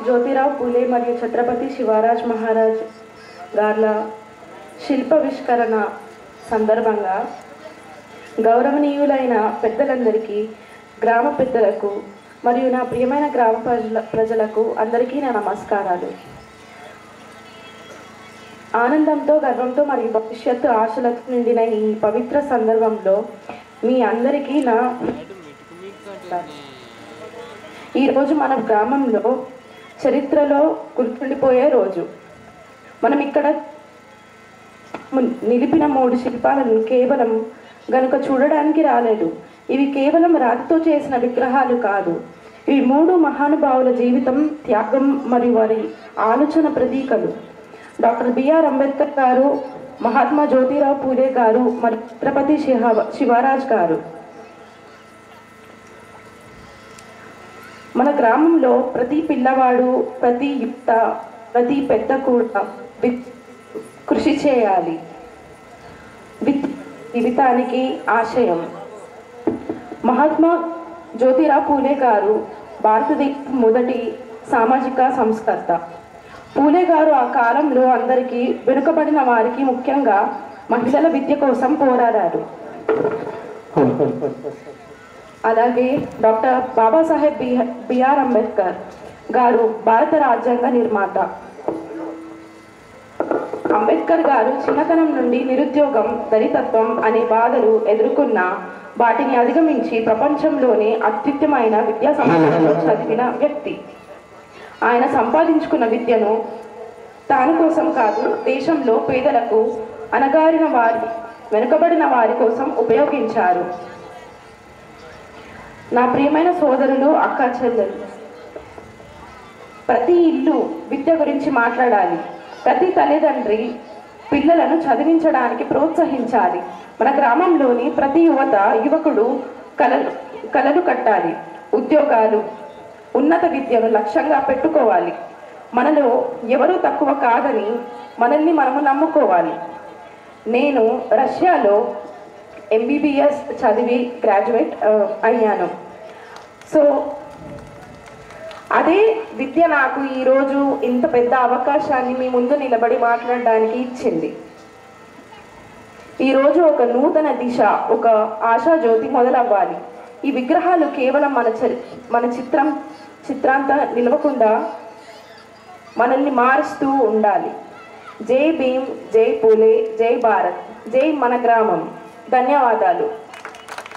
జ్యోతిరావు పూలే మరియు ఛత్రపతి శివారాజ్ మహారాజ్ గార్ల శిల్పావిష్కరణ సందర్భంగా గౌరవనీయులైన పెద్దలందరికీ, గ్రామ పెద్దలకు మరియు నా ప్రియమైన గ్రామ ప్రజలకు అందరికీ నా నమస్కారాలు. ఆనందంతో, గర్వంతో మరియు భవిష్యత్తు ఆశలతో నిండిన ఈ పవిత్ర సందర్భంలో మీ అందరికీ నా ఈరోజు మన గ్రామంలో చరిత్రలో గుర్తుండిపోయే రోజు. మనం ఇక్కడ నిలిపిన 3 శిల్పాలను కేవలం గనుక చూడడానికి రాలేదు. ఇవి కేవలం రాతితో చేసిన విగ్రహాలు కాదు. ఇవి 3 మహానుభావుల జీవితం, త్యాగం మరియు వారి ఆలోచన ప్రతీకలు. డాక్టర్ బిఆర్ అంబేద్కర్ గారు, మహాత్మా జ్యోతిరావు పూలే గారు మరియు ఛత్రపతి శివారాజ్ గారు. మన గ్రామంలో ప్రతి పిల్లవాడు, ప్రతి యువత, ప్రతి పెద్ద కూడా కృషి చేయాలి. జీవితానికి ఆశయం. మహాత్మా జ్యోతిరావు పూలే గారు భారతదేశ మొదటి సామాజిక సంస్కర్త. పూలే గారు ఆ కాలంలో అందరికీ, వెనుకబడిన వారికి, ముఖ్యంగా మహిళల విద్య కోసం పోరాడారు. అలాగే డాక్టర్ బాబాసాహెబ్ బిఆర్ అంబేద్కర్ గారు భారత రాజ్యాంగ నిర్మాత. అంబేద్కర్ గారు చిన్నతనం నుండి నిరుద్యోగం, దళితత్వం అనే బాధలు ఎదుర్కొన్న వాటిని అధిగమించి ప్రపంచంలోనే అత్యుత్తమైన విద్యా సంస్థలలో చదివిన వ్యక్తి. ఆయన సంపాదించుకున్న విద్యను తాను కోసం కాదు, దేశంలో పేదలకు, అణగారిన వారి, వెనుకబడిన వారి కోసం ఉపయోగించారు. నా ప్రియమైన సోదరులు, అక్క చెల్లెలు, ప్రతి ఇల్లు విద్య గురించి మాట్లాడాలి. ప్రతి తల్లిదండ్రి పిల్లలను చదివించడానికి ప్రోత్సహించాలి. మన గ్రామంలోని ప్రతి యువకుడు కలలు కట్టాలి. ఉద్యోగాలు, ఉన్నత విద్యను లక్ష్యంగా పెట్టుకోవాలి. మనలో ఎవరూ తక్కువ కాదని మనల్ని మనము నమ్ముకోవాలి. నేను రష్యాలో ఎంబీబీఎస్ చదివి గ్రాడ్యుయేట్ అయ్యాను. సో అదే విద్య నాకు ఈరోజు ఇంత పెద్ద అవకాశాన్ని మీ ముందు నిలబడి మాట్లాడడానికి ఇచ్చింది. ఈరోజు ఒక నూతన దిశ, ఒక ఆశాజ్యోతి మొదలవ్వాలి. ఈ విగ్రహాలు కేవలం మన చిత్రాంత నిలవకుండా మనల్ని మారుస్తూ ఉండాలి. జై భీమ్, జై పూలే, జై భారత్, జై మన గ్రామం. ధన్యవాదాలు.